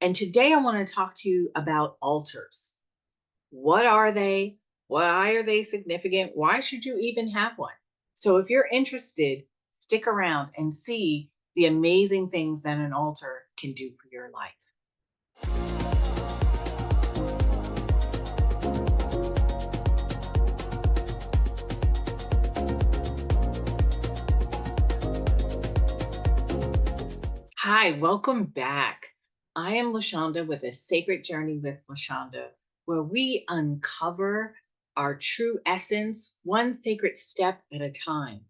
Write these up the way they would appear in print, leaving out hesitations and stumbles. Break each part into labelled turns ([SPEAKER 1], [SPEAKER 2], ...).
[SPEAKER 1] And today I want to talk to you about altars. What are they? Why are they significant? Why should you even have one? So, if you're interested, stick around and see the amazing things that an altar can do for your life. Hi, welcome back. I am Lashonda with a Sacred Journey with Lashonda, where we uncover our true essence, one sacred step at a time.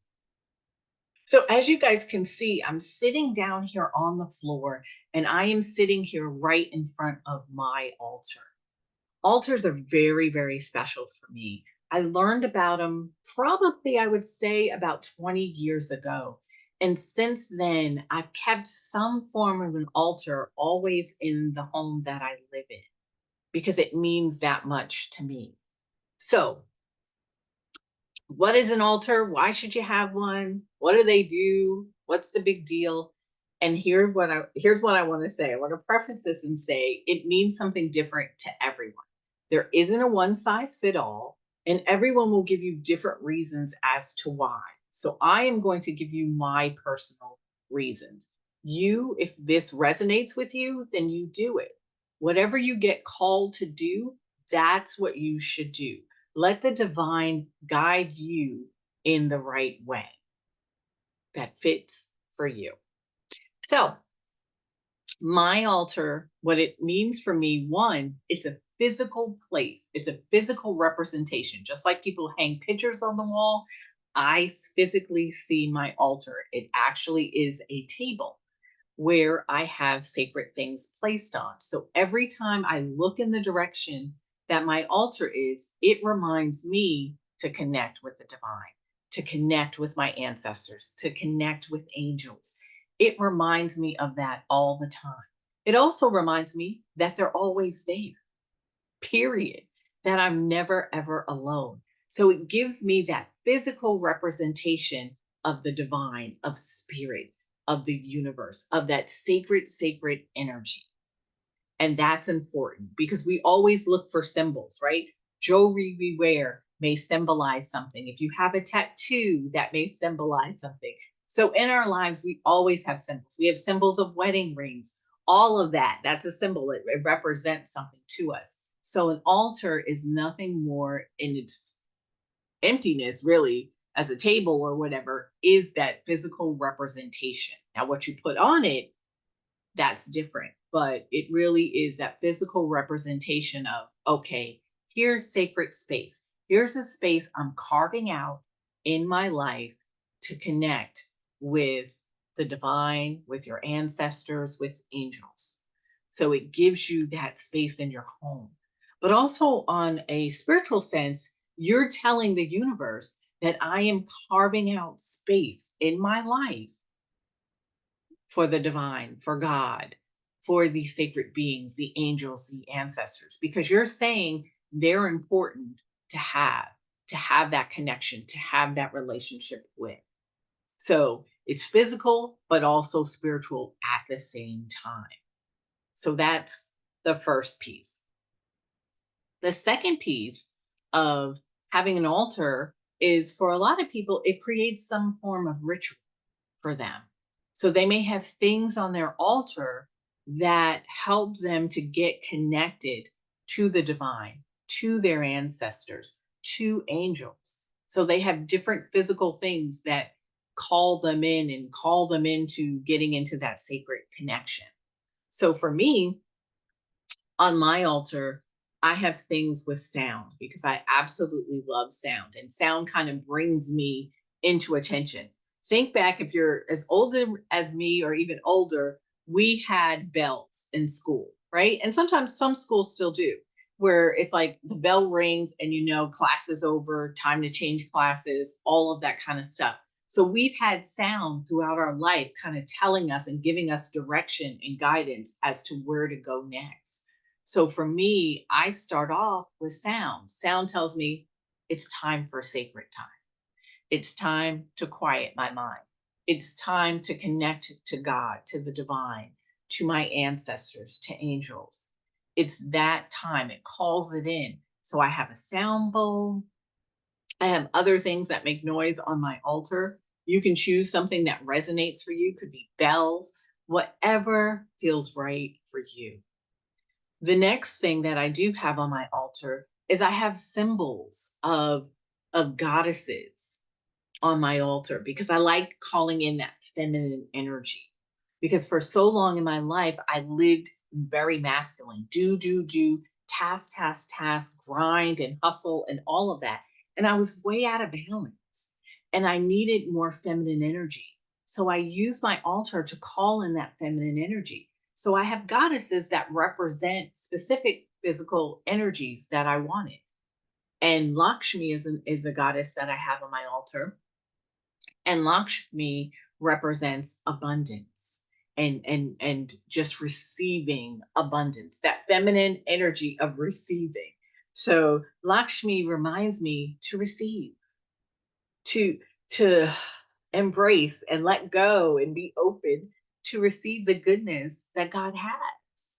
[SPEAKER 1] So, as you guys can see, I'm sitting down here on the floor and I am sitting here right in front of my altar. Altars are very, very special for me. I learned about them probably, I would say, about 20 years ago. And since then, I've kept some form of an altar always in the home that I live in because it means that much to me. So, what is an altar? Why should you have one? What do they do? What's the big deal? And here's what I want to say. I want to preface this and say it means something different to everyone. There isn't a one size fit all, and everyone will give you different reasons as to why. So I am going to give you my personal reasons. You, if this resonates with you, then you do it. Whatever you get called to do, that's what you should do. Let the divine guide you in the right way that fits for you. So, my altar, what it means for me, one, it's a physical place, it's a physical representation. Just like people hang pictures on the wall, I physically see my altar. It actually is a table where I have sacred things placed on. So every time I look in the direction that my altar is, it reminds me to connect with the divine, to connect with my ancestors, to connect with angels. It reminds me of that all the time. It also reminds me that they're always there, period, that I'm never, ever alone. So it gives me that physical representation of the divine, of spirit, of the universe, of that sacred, sacred energy. And that's important because we always look for symbols, right? Jewelry we wear may symbolize something. If you have a tattoo, that may symbolize something. So in our lives, we always have symbols. We have symbols of wedding rings, all of that. That's a symbol, it represents something to us. So an altar is nothing more in its emptiness, really, as a table or whatever, is that physical representation. Now, what you put on it, that's different, but it really is that physical representation of, okay, here's sacred space. Here's a space I'm carving out in my life to connect with the divine, with your ancestors, with angels. So it gives you that space in your home. But also, on a spiritual sense, you're telling the universe that I am carving out space in my life for the divine, for God, for the sacred beings, the angels, the ancestors, because you're saying they're important to have that connection, to have that relationship with. So it's physical, but also spiritual at the same time. So that's the first piece. The second piece of having an altar is, for a lot of people, it creates some form of ritual for them. So they may have things on their altar that help them to get connected to the divine, to their ancestors, to angels. So they have different physical things that call them in and call them into getting into that sacred connection. So for me, on my altar, I have things with sound because I absolutely love sound, and sound kind of brings me into attention. Think back, if you're as old as me or even older, we had bells in school, right? And sometimes some schools still do, where it's like the bell rings and class is over, time to change classes, all of that kind of stuff. So we've had sound throughout our life kind of telling us and giving us direction and guidance as to where to go next. So for me, I start off with sound. Sound tells me it's time for sacred time. It's time to quiet my mind. It's time to connect to God, to the divine, to my ancestors, to angels. It's that time. It calls it in. So I have a sound bowl. I have other things that make noise on my altar. You can choose something that resonates for you, could be bells, whatever feels right for you. The next thing that I do have on my altar is I have symbols of goddesses on my altar because I like calling in that feminine energy. Because for so long in my life, I lived very masculine, do, task, task, task, grind and hustle and all of that. And I was way out of balance and I needed more feminine energy. So I use my altar to call in that feminine energy. So I have goddesses that represent specific physical energies that I wanted. And Lakshmi is a goddess that I have on my altar, and Lakshmi represents abundance and just receiving abundance, that feminine energy of receiving. So Lakshmi reminds me to receive, to to embrace and let go and be open to receive the goodness that God has.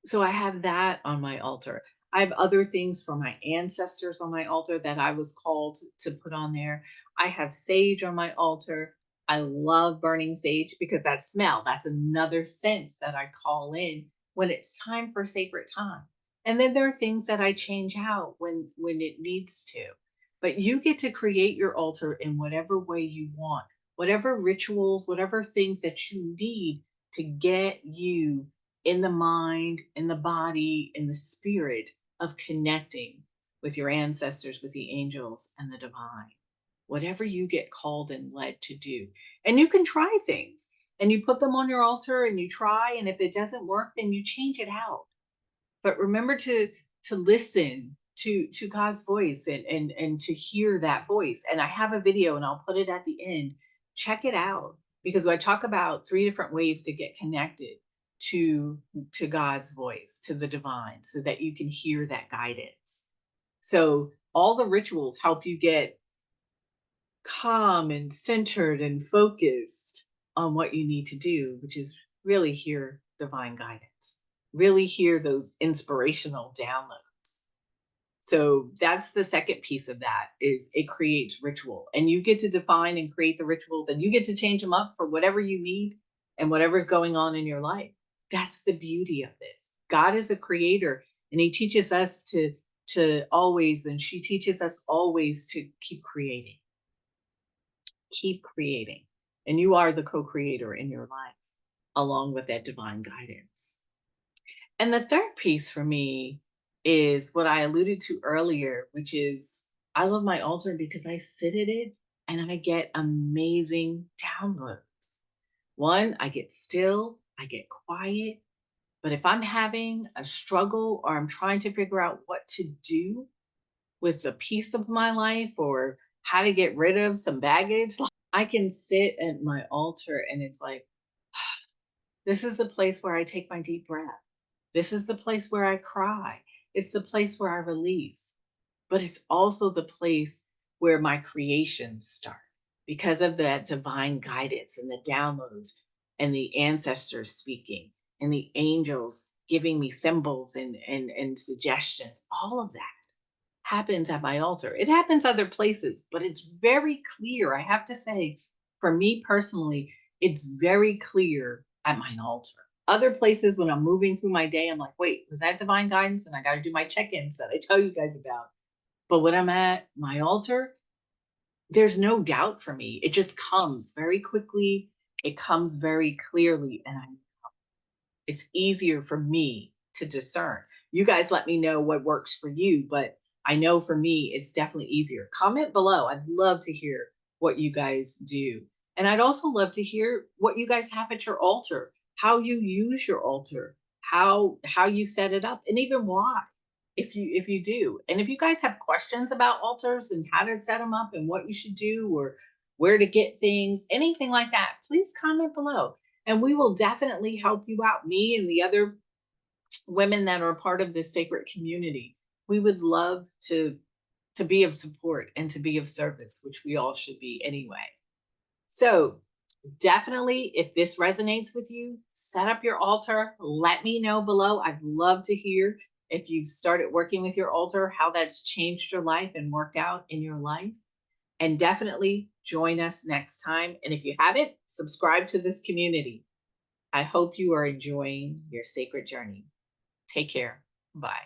[SPEAKER 1] So I have that on my altar. I have other things from my ancestors on my altar that I was called to put on there. I have sage on my altar. I love burning sage because that smell, that's another sense that I call in when it's time for sacred time. And then there are things that I change out when it needs to. But you get to create your altar in whatever way you want, whatever rituals, whatever things that you need to get you in the mind, in the body, in the spirit of connecting with your ancestors, with the angels and the divine. Whatever you get called and led to do. And you can try things and you put them on your altar and you try. And if it doesn't work, then you change it out. But remember to listen to God's voice and to hear that voice. And I have a video and I'll put it at the end. Check it out because I talk about 3 different ways to get connected to to God's voice, to the divine, so that you can hear that guidance. So all the rituals help you get calm and centered and focused on what you need to do, which is really hear divine guidance, really hear those inspirational downloads. So that's the second piece of that is it creates ritual and you get to define and create the rituals and you get to change them up for whatever you need and whatever's going on in your life. That's the beauty of this. God is a creator and he teaches us to always, and she teaches us always to keep creating. And you are the co-creator in your life along with that divine guidance. And the third piece for me is what I alluded to earlier, which is I love my altar because I sit at it and I get amazing downloads. One, I get still, I get quiet. But if I'm having a struggle or I'm trying to figure out what to do with a piece of my life or how to get rid of some baggage, I can sit at my altar and it's like, this is the place where I take my deep breath. This is the place where I cry. It's the place where I release, but it's also the place where my creations start because of that divine guidance and the downloads and the ancestors speaking and the angels giving me symbols and suggestions. All of that happens at my altar. It happens other places, but it's very clear. I have to say, for me personally, it's very clear at my altar. Other places, when I'm moving through my day, I'm like, wait, was that divine guidance? And I got to do my check ins that I tell you guys about. But when I'm at my altar, there's no doubt for me. It just comes very quickly, it comes very clearly, and it's easier for me to discern. You guys let me know what works for you, but I know for me, it's definitely easier. Comment below. I'd love to hear what you guys do. And I'd also love to hear what you guys have at your altar, how you use your altar, how you set it up, and even why, if you do. And if you guys have questions about altars and how to set them up and what you should do or where to get things, anything like that, please comment below and we will definitely help you out. Me and the other women that are a part of this sacred community, we would love to be of support and to be of service, which we all should be anyway. So Definitely, if this resonates with you, set up your altar. Let me know below. I'd love to hear if you've started working with your altar, how that's changed your life and worked out in your life. And definitely join us next time. And if you haven't, subscribe to this community. I hope you are enjoying your sacred journey. Take care. Bye.